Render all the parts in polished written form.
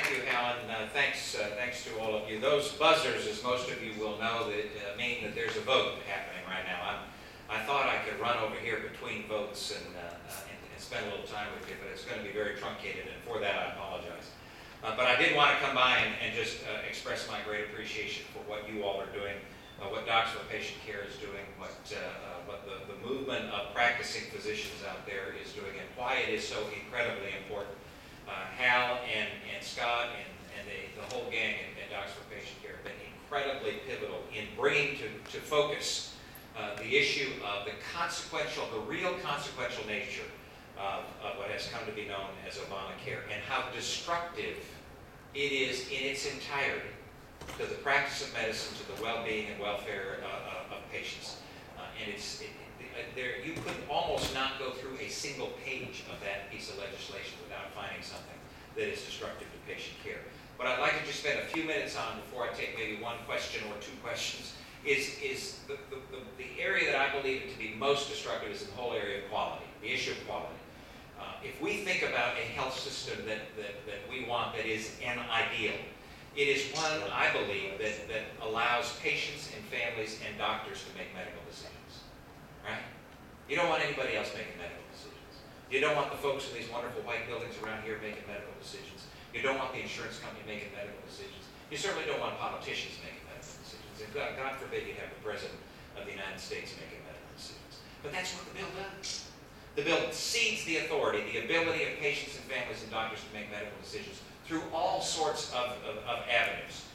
thank you, Helen. Thanks to all of you. Those buzzers, as most of you will know, that mean that there's a vote happening right now. I thought I could run over here between votes and spend a little time with you, but it's going to be very truncated, and for that I apologize. But I did want to come by and just express my great appreciation for what you all are doing, what Docs4PatientCare is doing, what the movement of practicing physicians out there is doing, and why it is so incredibly important. Hal and Scott and the whole gang at Docs4PatientCare have been incredibly pivotal in bringing to focus the issue of the real consequential nature of what has come to be known as Obamacare, and how destructive it is in its entirety to the practice of medicine, to the well-being and welfare of patients. You could almost not go through a single page of that piece of legislation without finding something that is destructive to patient care. What I'd like to just spend a few minutes on before I take maybe one question or two questions is the area that I believe it to be most destructive is the whole area of quality, the issue of quality. If we think about a health system that we want that is an ideal, it is one, I believe, that allows patients and families and doctors to make medical decisions, right? You don't want anybody else making medical decisions. You don't want the folks in these wonderful white buildings around here making medical decisions. You don't want the insurance company making medical decisions. You certainly don't want politicians making medical decisions. And God forbid you have the President of the United States making medical decisions. But that's what the bill does. The bill cedes the authority, the ability of patients and families and doctors to make medical decisions through all sorts of avenues,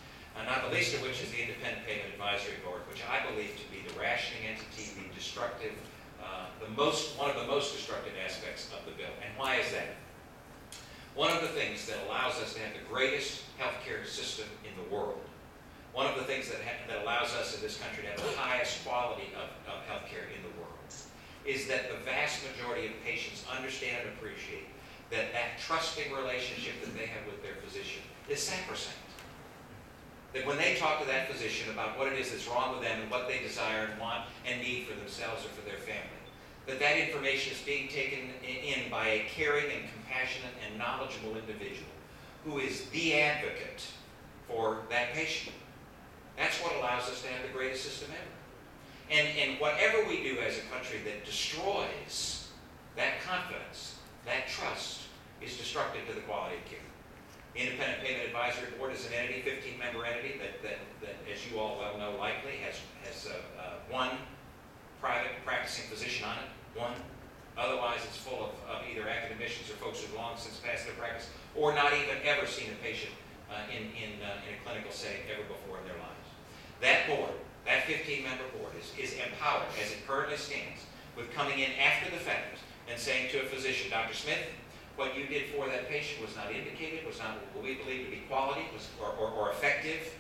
not the least of which is the Independent Payment Advisory Board, which I believe to be the rationing entity, the destructive, one of the most destructive aspects of the bill. And why is that? One of the things that allows us to have the greatest healthcare system in the world, one of the things that allows us in this country to have the highest quality of healthcare in the world, is that the vast majority of patients understand and appreciate that trusting relationship that they have with their physician is sacrosanct. That when they talk to that physician about what it is that's wrong with them and what they desire and want and need for themselves or for their family, that information is being taken in by a caring and compassionate and knowledgeable individual who is the advocate for that patient. That's what allows us to have the greatest system ever. And whatever we do as a country that destroys that confidence, that trust, is destructive to the quality of care. The Independent Payment Advisory Board is an entity, 15-member entity, that, as you all well know likely, has one private practicing physician on it, one. Otherwise, it's full of either academicians or folks who've long since passed their practice, or not even ever seen a patient in a clinical setting ever before in their lives. That board, that 15-member board, is empowered, as it currently stands, with coming in after the fact and saying to a physician, Dr. Smith, what you did for that patient was not indicated, was not what we believe to be quality, or effective.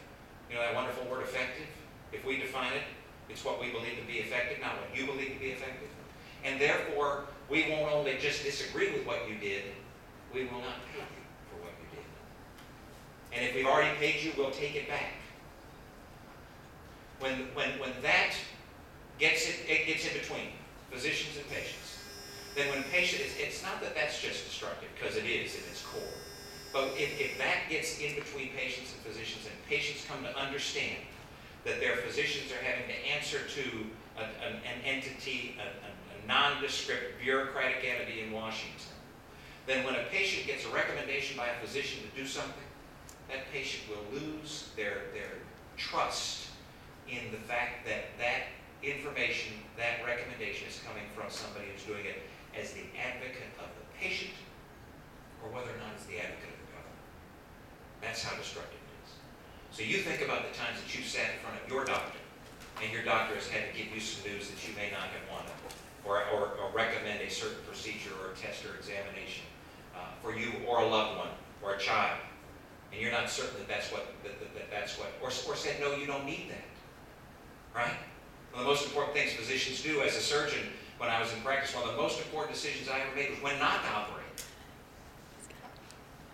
You know that wonderful word, effective? If we define it, it's what we believe to be effective, not what you believe to be effective. And therefore, we won't only just disagree with what you did, we will not pay you for what you did. And if we've already paid you, we'll take it back. When that gets in between physicians and patients, then when patients, it's not that that's just destructive, because it is in its core, but if that gets in between patients and physicians, and patients come to understand that their physicians are having to answer to an entity, a nondescript bureaucratic entity in Washington, then when a patient gets a recommendation by a physician to do something, that patient will lose their trust in the fact that that information, that recommendation is coming from somebody who's doing it as the advocate of the patient, or whether or not it's the advocate of the government. That's how destructive it is. So you think about the times that you sat in front of your doctor, and your doctor has had to give you some news that you may not have wanted, or recommend a certain procedure or a test or examination for you or a loved one or a child, and you're not certain that that's what, or said, no, you don't need that. Right? One of the most important things physicians do as a surgeon, when I was in practice, one of the most important decisions I ever made was when not to operate.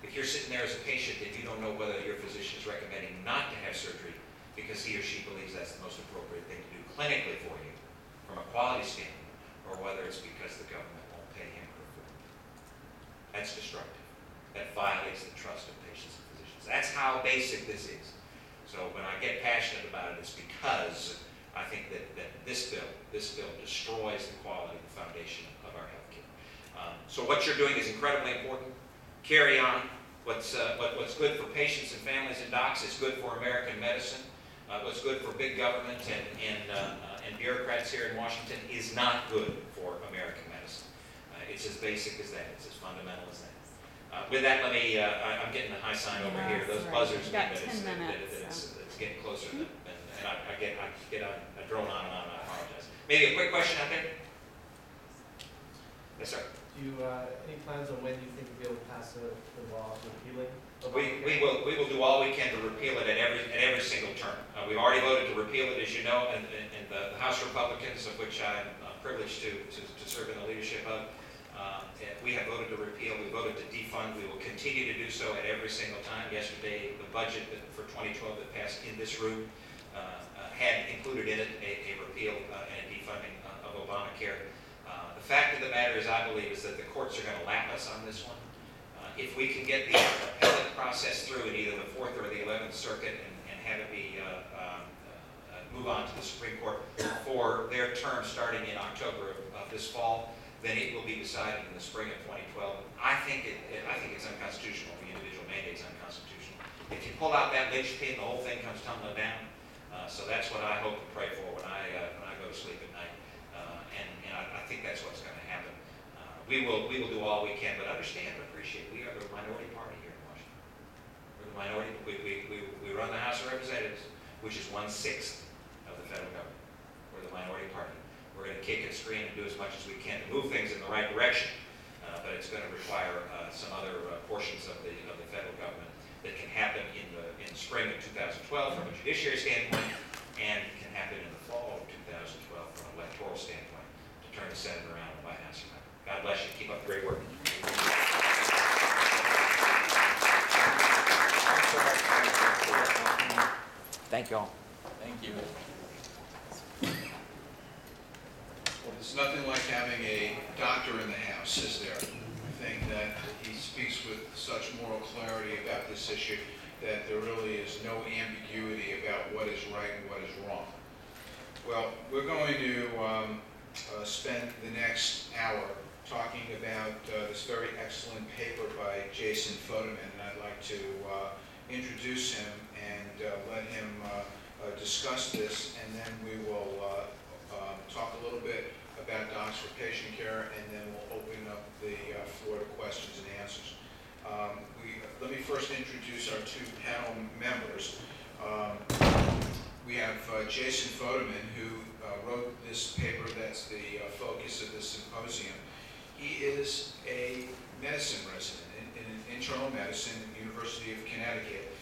If you're sitting there as a patient and you don't know whether your physician is recommending not to have surgery because he or she believes that's the most appropriate thing to do clinically for you, from a quality standpoint, or whether it's because the government won't pay him or her for it. That's destructive. That violates the trust of patients and physicians. how basic this is. So when I get passionate about it, it's because I think that this bill destroys the quality, the foundation of our healthcare. So what you're doing is incredibly important. Carry on. What's good for patients and families and docs is good for American medicine. What's good for big government and bureaucrats here in Washington is not good for American medicine. It's as basic as that. It's as fundamental as that. With that, let me, I'm getting a high sign over here. Those buzzers mean that it's getting closer than I get a drone on and on. I apologize. Maybe a quick question out there? Yes, sir. Do you any plans on when you think you'll be able to pass the law repealing? We will do all we can to repeal it at every single term. We've already voted to repeal it, as you know, and the House Republicans, of which I'm privileged to serve in the leadership of, we have voted to repeal. We voted to defund. We will continue to do so at every single time. Yesterday, the budget for 2012 that passed in this room had included in it a repeal and a defunding of Obamacare. The fact of the matter is, I believe, is that the courts are going to lap us on this one. If we can get the appellate process through in either the 4th or the 11th Circuit and have it be move on to the Supreme Court for their term starting in October of this fall, then it will be decided in the spring of 2012. I think it's unconstitutional. The individual mandate's unconstitutional. If you pull out that linchpin, the whole thing comes tumbling down. So that's what I hope and pray for when I go to sleep at night. And I think that's what's going to happen. We will do all we can, but understand and appreciate we are the minority party here in Washington. We're the minority. We run the House of Representatives, which is 1/6 of the federal government. We're the minority party. We're going to kick and scream and do as much as we can to move things in the right direction, but it's going to require some other portions of the federal government that can happen in the spring of 2012 from a judiciary standpoint, and can happen in the fall of 2012 from an electoral standpoint to turn the Senate around and the White House around. God bless you. Keep up the great work. Thank you all. Thank you. Well, there's nothing like having a doctor in the house, is there? I think that he speaks with such moral clarity about this issue that there really is no ambiguity about what is right and what is wrong. Well, we're going to spend the next hour talking about this very excellent paper by Jason Fodeman, and I'd like to introduce him and let him discuss this, and then we will talk a little bit about Docs4PatientCare, and then we'll open up the floor to questions and answers. Let me first introduce our two panel members. We have Jason Fodeman, who wrote this paper that's the focus of this symposium. He is a medicine resident in internal medicine at the University of Connecticut,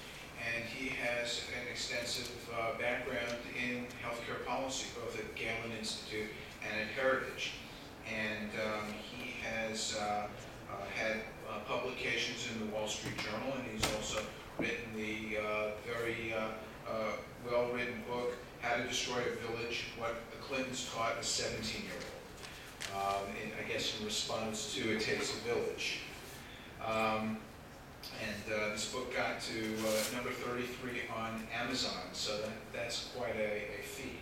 and he has an extensive background in healthcare policy, both at Galen Institute and at Heritage. And he has had publications in the Wall Street Journal, and he's also written the very well-written book, How to Destroy a Village, What the Clintons Taught a 17-year-old. I guess in response to It Takes a Village. This book got to number 33 on Amazon, so that's quite a feat.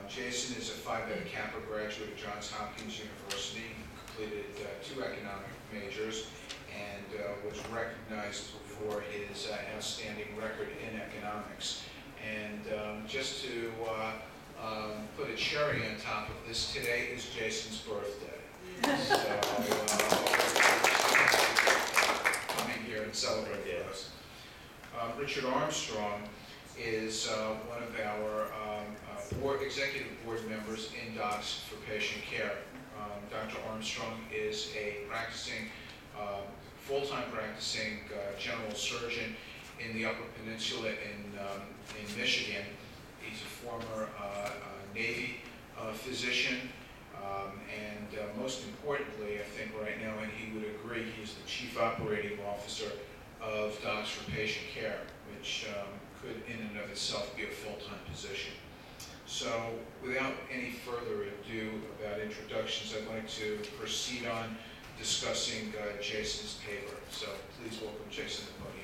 Jason is a Phi Beta Kappa graduate of Johns Hopkins University. He completed 2 economic majors and was recognized for his outstanding record in economics. And just to put a cherry on top of this, today is Jason's birthday. So coming here and celebrating with us. Richard Armstrong is one of our executive board members in Docs4PatientCare. Dr. Armstrong is a practicing, full-time practicing general surgeon in the Upper Peninsula in Michigan. He's a former Navy physician, and most importantly, I think right now, and he would agree, he's the Chief Operating Officer of Docs4PatientCare, which could in and of itself be a full-time position. So without any further ado about introductions, I'd like to proceed on discussing Jason's paper. So please welcome Jason to the podium.